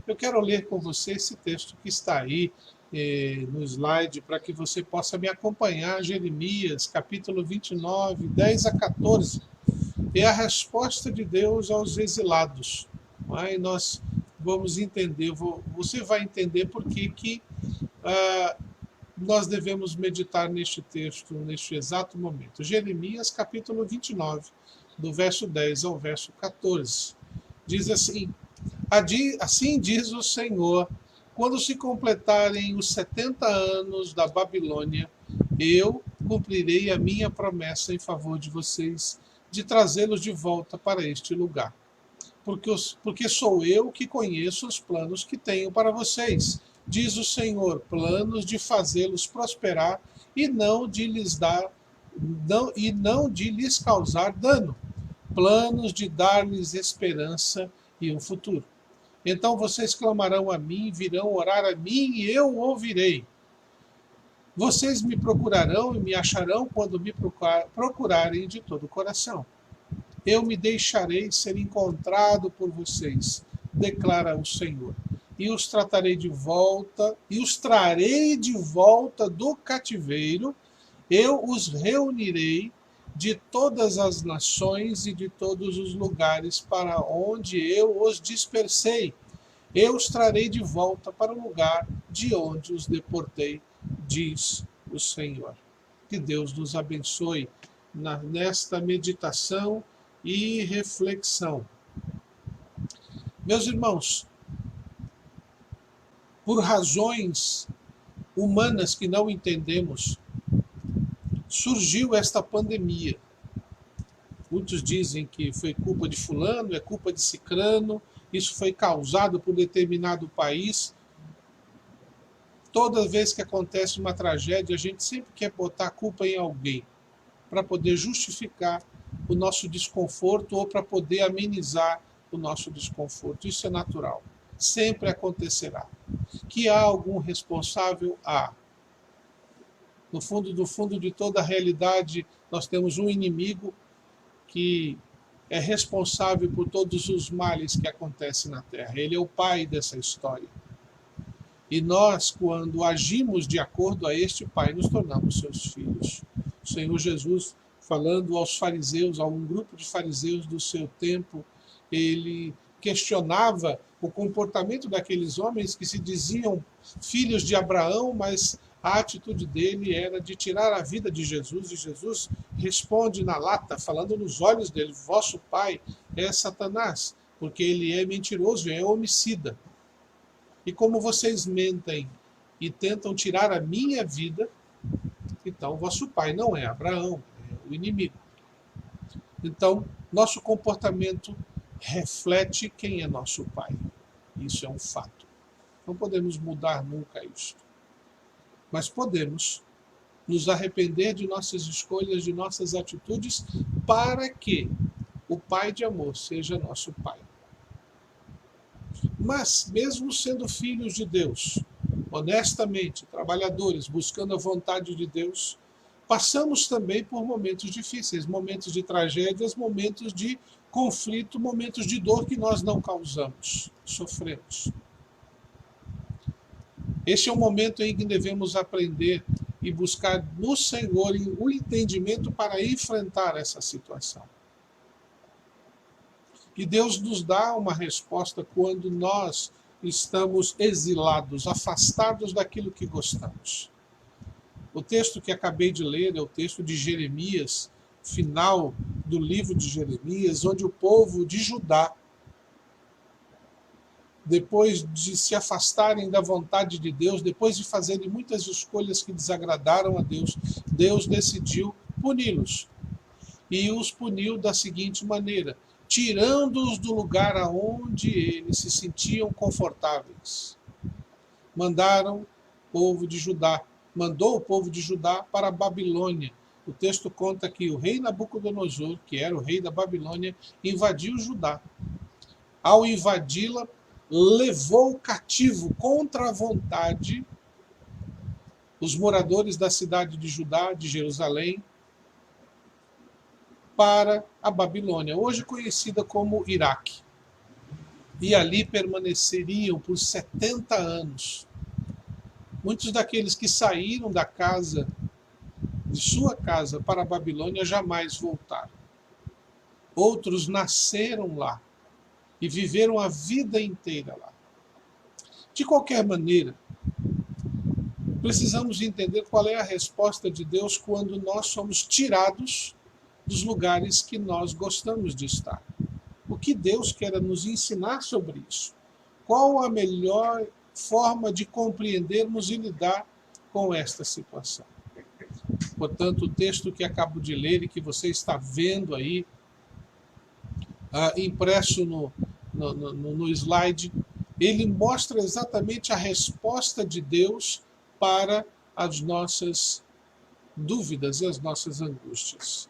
Eu quero ler com você esse texto que está aí no slide, para que você possa me acompanhar, Jeremias, capítulo 29, 10 a 14. É a resposta de Deus aos exilados. Aí nós vamos entender, você vai entender por que nós devemos meditar neste texto, neste exato momento. Jeremias, capítulo 29, do verso 10 ao verso 14. Diz assim: Assim diz o Senhor, quando se completarem os 70 anos da Babilônia, eu cumprirei a minha promessa em favor de vocês, de trazê-los de volta para este lugar. Porque sou eu que conheço os planos que tenho para vocês, diz o Senhor, planos de fazê-los prosperar e não de lhes dar e não de lhes causar dano, planos de dar-lhes esperança e um futuro. Então vocês clamarão a mim, virão orar a mim e eu ouvirei. Vocês me procurarão e me acharão quando me procurarem de todo o coração. Eu me deixarei ser encontrado por vocês, declara o Senhor. E os tratarei de volta, e os trarei de volta do cativeiro. Eu os reunirei de todas as nações e de todos os lugares para onde eu os dispersei. Eu os trarei de volta para o lugar de onde os deportei, diz o Senhor. Que Deus nos abençoe nesta meditação e reflexão. Meus irmãos, por razões humanas que não entendemos, surgiu esta pandemia. Muitos dizem que foi culpa de fulano, é culpa de cicrano, isso foi causado por determinado país. Toda vez que acontece uma tragédia, a gente sempre quer botar a culpa em alguém, para poder justificar o nosso desconforto ou para poder amenizar o nosso desconforto. Isso é natural. Sempre acontecerá. Que há algum responsável? Há. No fundo do fundo de toda a realidade, nós temos um inimigo que é responsável por todos os males que acontecem na Terra. Ele é o pai dessa história. E nós, quando agimos de acordo a este pai, nos tornamos seus filhos. O Senhor Jesus, falando aos fariseus, a um grupo de fariseus do seu tempo, ele questionava o comportamento daqueles homens que se diziam filhos de Abraão, mas a atitude dele era de tirar a vida de Jesus, e Jesus responde na lata, falando nos olhos dele: vosso pai é Satanás, porque ele é mentiroso, é homicida. E como vocês mentem e tentam tirar a minha vida, então vosso pai não é Abraão, é o inimigo. Então, nosso comportamento reflete quem é nosso pai. Isso é um fato. Não podemos mudar nunca isso. Mas podemos nos arrepender de nossas escolhas, de nossas atitudes, para que o Pai de amor seja nosso Pai. Mas, mesmo sendo filhos de Deus, honestamente, trabalhadores, buscando a vontade de Deus, passamos também por momentos difíceis, momentos de tragédias, momentos de conflito, momentos de dor que nós não causamos, sofremos. Este é o momento em que devemos aprender e buscar no Senhor o entendimento para enfrentar essa situação. E Deus nos dá uma resposta quando nós estamos exilados, afastados daquilo que gostamos. O texto que acabei de ler é o texto de Jeremias, final do livro de Jeremias, onde o povo de Judá, depois de se afastarem da vontade de Deus, depois de fazerem muitas escolhas que desagradaram a Deus, Deus decidiu puni-los. E os puniu da seguinte maneira: tirando-os do lugar aonde eles se sentiam confortáveis. Mandou o povo de Judá para a Babilônia. O texto conta que o rei Nabucodonosor, que era o rei da Babilônia, invadiu Judá. Ao invadi-la, levou cativo contra a vontade os moradores da cidade de Judá, de Jerusalém, para a Babilônia, hoje conhecida como Iraque. e ali permaneceriam por 70 anos. Muitos daqueles que saíram da casa, de sua casa, para a Babilônia jamais voltaram. Outros nasceram lá e viveram a vida inteira lá. De qualquer maneira, precisamos entender qual é a resposta de Deus quando nós somos tirados dos lugares que nós gostamos de estar. O que Deus quer nos ensinar sobre isso? Qual a melhor forma de compreendermos e lidar com esta situação? Portanto, o texto que acabo de ler e que você está vendo aí, impresso no slide, ele mostra exatamente a resposta de Deus para as nossas dúvidas e as nossas angústias.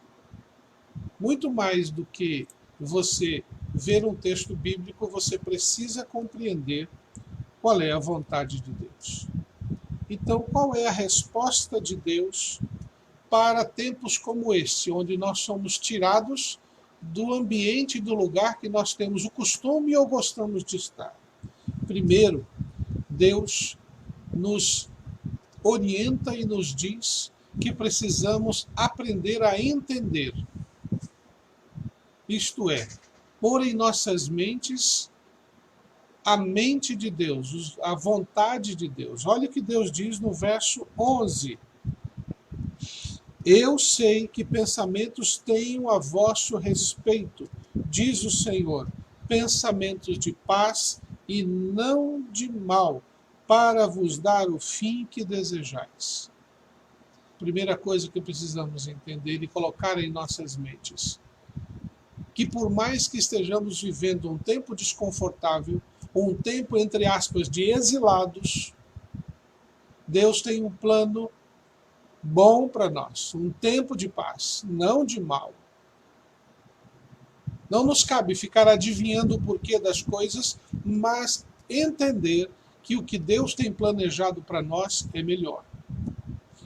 Muito mais do que você ver um texto bíblico, você precisa compreender qual é a vontade de Deus. Então, qual é a resposta de Deus para tempos como este, onde nós somos tirados do ambiente e do lugar que nós temos o costume ou gostamos de estar? Primeiro, Deus nos orienta e nos diz que precisamos aprender a entender. Isto é, pôr em nossas mentes a mente de Deus, a vontade de Deus. Olha o que Deus diz no verso 11. Eu sei que pensamentos tenho a vosso respeito, diz o Senhor, pensamentos de paz e não de mal, para vos dar o fim que desejais. Primeira coisa que precisamos entender e colocar em nossas mentes, que por mais que estejamos vivendo um tempo desconfortável, um tempo, entre aspas, de exilados, Deus tem um plano bom para nós, um tempo de paz, não de mal. Não nos cabe ficar adivinhando o porquê das coisas, mas entender que o que Deus tem planejado para nós é melhor.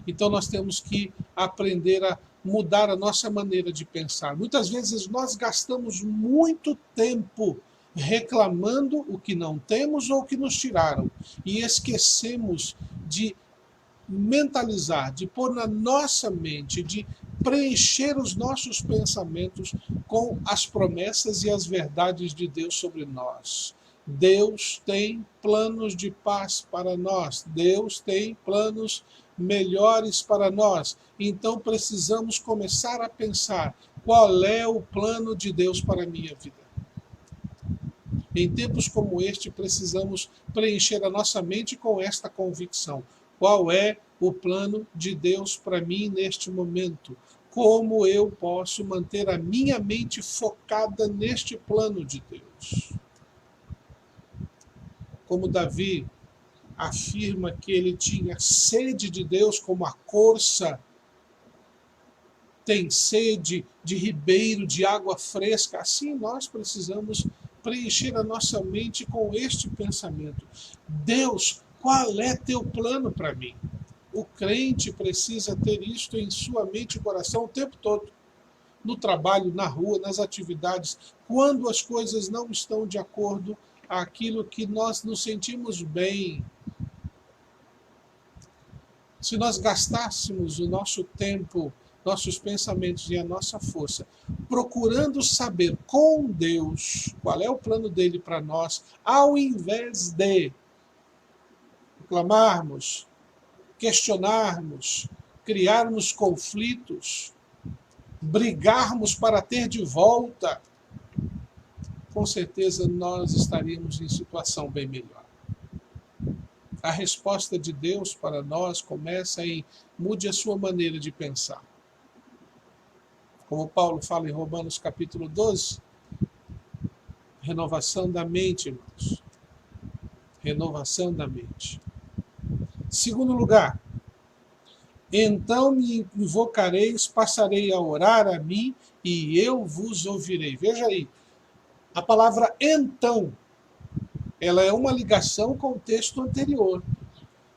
Então nós temos que aprender a mudar a nossa maneira de pensar. Muitas vezes nós gastamos muito tempo reclamando o que não temos ou o que nos tiraram e esquecemos de mentalizar, de pôr na nossa mente, de preencher os nossos pensamentos com as promessas e as verdades de Deus sobre nós. Deus tem planos de paz para nós. Deus tem planos melhores para nós. Então precisamos começar a pensar qual é o plano de Deus para a minha vida. Em tempos como este, precisamos preencher a nossa mente com esta convicção. Qual é o plano de Deus para mim neste momento? Como eu posso manter a minha mente focada neste plano de Deus? Como Davi afirma que ele tinha sede de Deus, como a corça tem sede de ribeiro, de água fresca, assim nós precisamos preencher a nossa mente com este pensamento. Deus, qual é teu plano para mim? O crente precisa ter isto em sua mente e coração o tempo todo. No trabalho, na rua, nas atividades, quando as coisas não estão de acordo àquilo que nós nos sentimos bem. Se nós gastássemos o nosso tempo, nossos pensamentos e a nossa força procurando saber com Deus qual é o plano dele para nós, ao invés de reclamarmos, questionarmos, criarmos conflitos, brigarmos para ter de volta, com certeza nós estaríamos em situação bem melhor. A resposta de Deus para nós começa em mude a sua maneira de pensar. Como Paulo fala em Romanos capítulo 12, renovação da mente, irmãos. Renovação da mente. Segundo lugar, então me invocareis, passarei a orar a mim e eu vos ouvirei. Veja aí, a palavra então, ela é uma ligação com o texto anterior.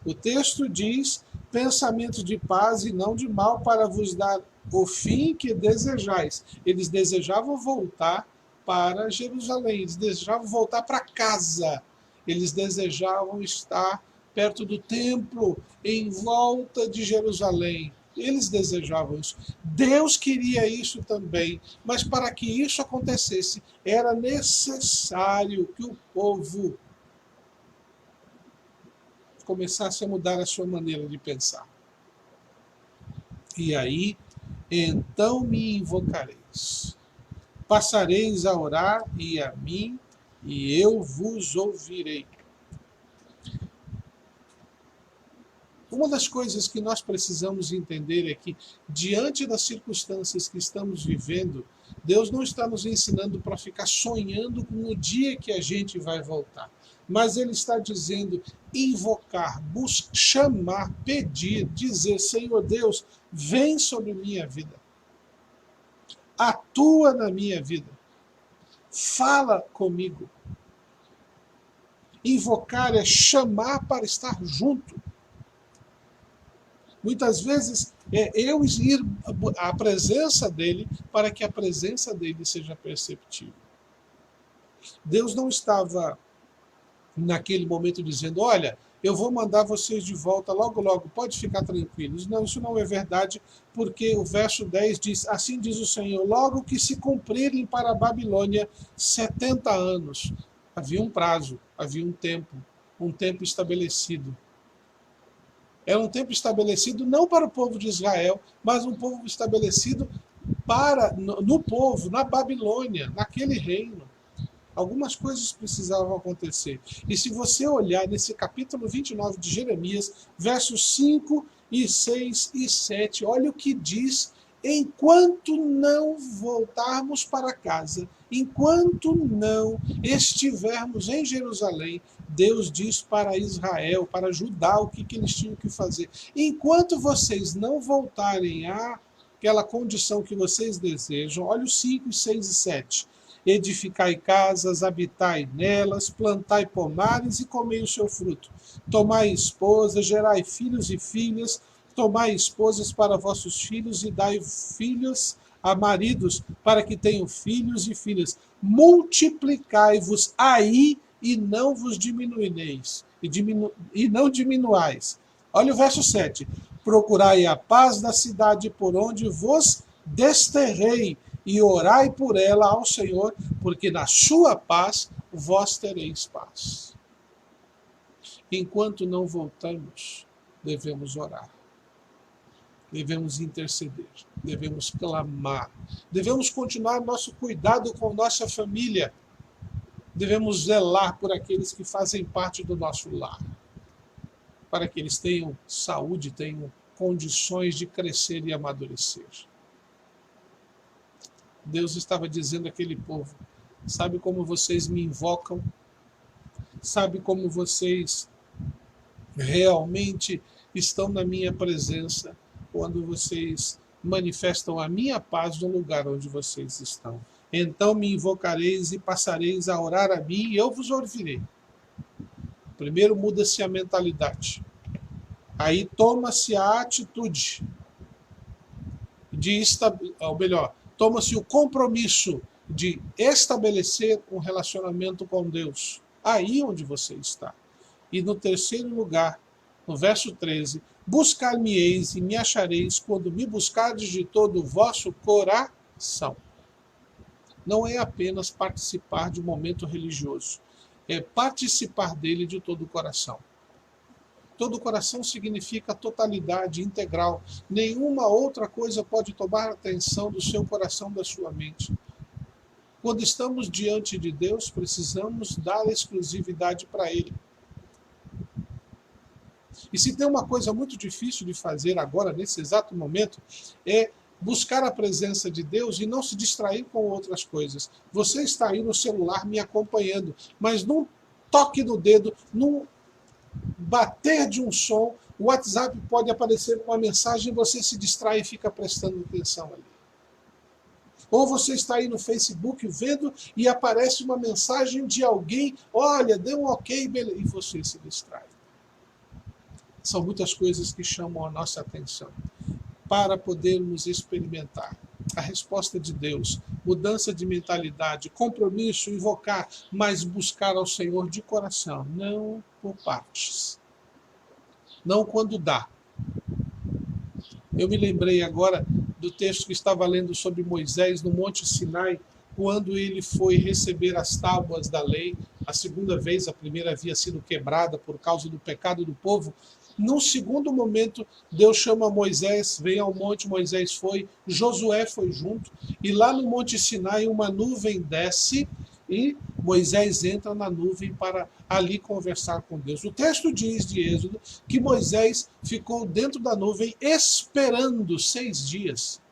O texto diz, pensamentos de paz e não de mal para vos dar o fim que desejais. Eles desejavam voltar para Jerusalém, eles desejavam voltar para casa, eles desejavam estar perto do templo, em volta de Jerusalém. Eles desejavam isso. Deus queria isso também, mas para que isso acontecesse, era necessário que o povo começasse a mudar a sua maneira de pensar. E aí, então me invocareis. Passareis a orar e a mim, e eu vos ouvirei. Uma das coisas que nós precisamos entender é que, diante das circunstâncias que estamos vivendo, Deus não está nos ensinando para ficar sonhando com o dia que a gente vai voltar. Mas Ele está dizendo invocar, buscar, chamar, pedir, dizer: Senhor Deus, vem sobre minha vida. Atua na minha vida. Fala comigo. Invocar é chamar para estar junto. Muitas vezes é eu ir à presença dele para que a presença dele seja perceptível. Deus não estava naquele momento dizendo: olha, eu vou mandar vocês de volta logo, logo, pode ficar tranquilos. Não, isso não é verdade, porque o verso 10 diz: assim diz o Senhor, logo que se cumprirem para a Babilônia 70 anos. Havia um prazo, havia um tempo estabelecido. Era um tempo estabelecido não para o povo de Israel, mas um povo estabelecido no povo, na Babilônia, naquele reino. Algumas coisas precisavam acontecer. E se você olhar nesse capítulo 29 de Jeremias, versos 5 e 6 e 7, olha o que diz: enquanto não voltarmos para casa, enquanto não estivermos em Jerusalém, Deus diz para Israel, para Judá, o que eles tinham que fazer. Enquanto vocês não voltarem àquela condição que vocês desejam, olha os 5, 6 e 7. Edificai casas, habitai nelas, plantai pomares e comei o seu fruto. Tomai esposas, gerai filhos e filhas, tomai esposas para vossos filhos e dai filhos a maridos para que tenham filhos e filhas. Multiplicai-vos aí e não vos diminuireis, e não diminuais. Olha o verso 7. Procurai a paz da cidade por onde vos desterrei, e orai por ela ao Senhor, porque na sua paz vós tereis paz. Enquanto não voltamos, devemos orar. Devemos interceder, devemos clamar, devemos continuar nosso cuidado com nossa família, devemos zelar por aqueles que fazem parte do nosso lar, para que eles tenham saúde, tenham condições de crescer e amadurecer. Deus estava dizendo àquele povo: sabe como vocês me invocam? Sabe como vocês realmente estão na minha presença quando vocês manifestam a minha paz no lugar onde vocês estão. Então me invocareis e passareis a orar a mim e eu vos ouvirei. Primeiro muda-se a mentalidade. Aí toma-se a atitude toma-se o compromisso de estabelecer um relacionamento com Deus. Aí onde você está. E no terceiro lugar, no verso 13, buscar-me-eis e me achareis quando me buscardes de todo o vosso coração. Não é apenas participar de um momento religioso, é participar dele de todo o coração. Todo o coração significa totalidade, integral. Nenhuma outra coisa pode tomar a atenção do seu coração, da sua mente. Quando estamos diante de Deus, precisamos dar exclusividade para Ele. E se tem uma coisa muito difícil de fazer agora, nesse exato momento, é buscar a presença de Deus e não se distrair com outras coisas. Você está aí no celular me acompanhando, mas num toque do dedo, num bater de um som, o WhatsApp pode aparecer com uma mensagem e você se distrai e fica prestando atenção ali. Ou você está aí no Facebook vendo e aparece uma mensagem de alguém: olha, deu um ok, beleza, e você se distrai. São muitas coisas que chamam a nossa atenção para podermos experimentar A resposta de Deus, mudança de mentalidade, compromisso, invocar, mas buscar ao Senhor de coração, não por partes. Não quando dá. Eu me lembrei agora do texto que estava lendo sobre Moisés no Monte Sinai, quando ele foi receber as tábuas da lei, a segunda vez, a primeira havia sido quebrada por causa do pecado do povo. Num segundo momento, Deus chama Moisés, vem ao monte, Moisés foi, Josué foi junto, e lá no Monte Sinai uma nuvem desce e Moisés entra na nuvem para ali conversar com Deus. O texto diz de Êxodo que Moisés ficou dentro da nuvem esperando 6 dias.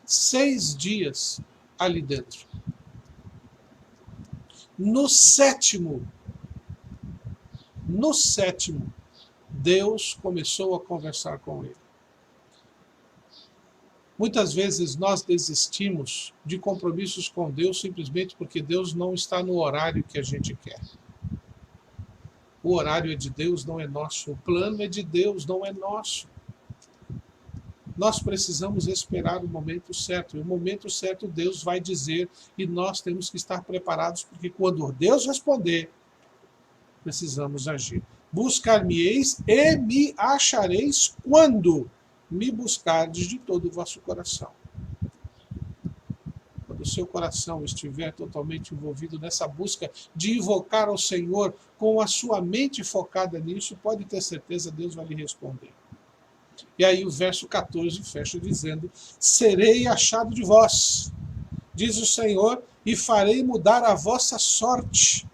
6 dias ali dentro. No sétimo, Deus começou a conversar com ele. Muitas vezes nós desistimos de compromissos com Deus simplesmente porque Deus não está no horário que a gente quer. O horário é de Deus, não é nosso. O plano é de Deus, não é nosso. Nós precisamos esperar o momento certo. E o momento certo Deus vai dizer e nós temos que estar preparados, porque quando Deus responder, precisamos agir. Buscar-me-eis e me achareis quando me buscardes de todo o vosso coração. Quando o seu coração estiver totalmente envolvido nessa busca de invocar ao Senhor, com a sua mente focada nisso, pode ter certeza, Deus vai lhe responder. E aí o verso 14 fecha dizendo: serei achado de vós, diz o Senhor, e farei mudar a vossa sorte.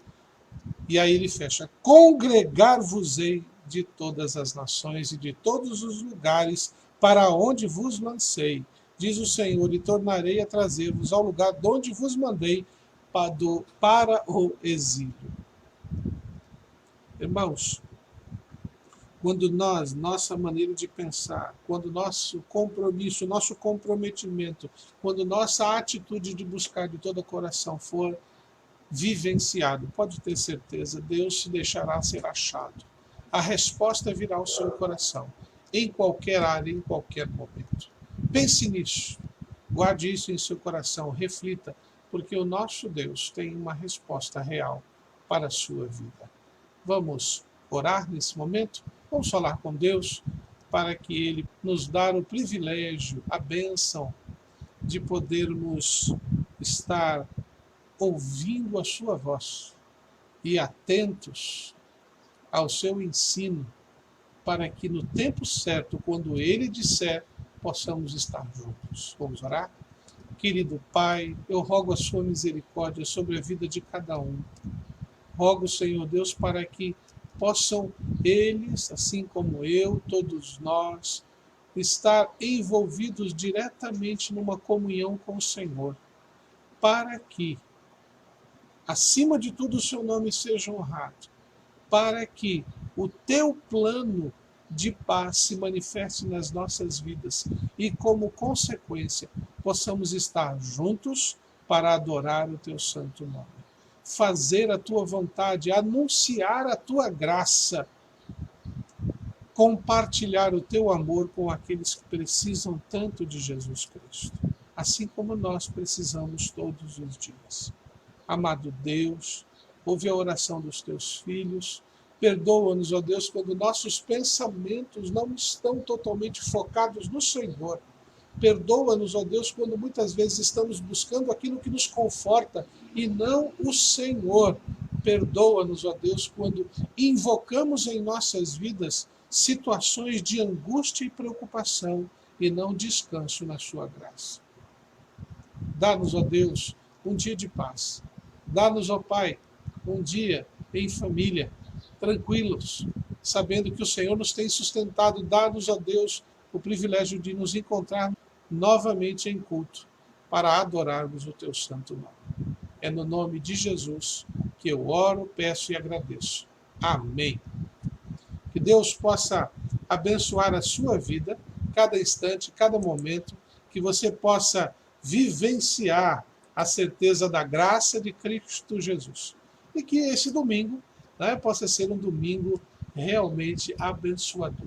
E aí ele fecha: congregar-vos-ei de todas as nações e de todos os lugares para onde vos lancei, diz o Senhor, e tornarei a trazer-vos ao lugar de onde vos mandei para o exílio. Irmãos, quando nossa maneira de pensar, quando nosso compromisso, nosso comprometimento, quando nossa atitude de buscar de todo o coração for vivenciado, pode ter certeza, Deus se deixará ser achado. A resposta virá ao seu coração, em qualquer área, em qualquer momento. Pense nisso, guarde isso em seu coração, reflita, porque o nosso Deus tem uma resposta real para a sua vida. Vamos orar nesse momento? Vamos falar com Deus para que Ele nos dê o privilégio, a bênção de podermos estar ouvindo a sua voz e atentos ao seu ensino, para que no tempo certo, quando Ele disser, possamos estar juntos. Vamos orar? Querido Pai, eu rogo a sua misericórdia sobre a vida de cada um. Rogo, Senhor Deus, para que possam eles, assim como eu, todos nós, estar envolvidos diretamente numa comunhão com o Senhor, para que, acima de tudo, o seu nome seja honrado, para que o teu plano de paz se manifeste nas nossas vidas e, como consequência, possamos estar juntos para adorar o teu santo nome, fazer a tua vontade, anunciar a tua graça, compartilhar o teu amor com aqueles que precisam tanto de Jesus Cristo, assim como nós precisamos todos os dias. Amado Deus, ouve a oração dos teus filhos, perdoa-nos, ó Deus, quando nossos pensamentos não estão totalmente focados no Senhor. Perdoa-nos, ó Deus, quando muitas vezes estamos buscando aquilo que nos conforta e não o Senhor. Perdoa-nos, ó Deus, quando invocamos em nossas vidas situações de angústia e preocupação e não descanso na sua graça. Dá-nos, ó Deus, um dia de paz. Dá-nos, ó Pai, um dia em família, tranquilos, sabendo que o Senhor nos tem sustentado. Dá-nos, ó Deus, o privilégio de nos encontrar novamente em culto, para adorarmos o teu santo nome. É no nome de Jesus que eu oro, peço e agradeço. Amém. Que Deus possa abençoar a sua vida, cada instante, cada momento, que você possa vivenciar a certeza da graça de Cristo Jesus. E que esse domingo, possa ser um domingo realmente abençoador.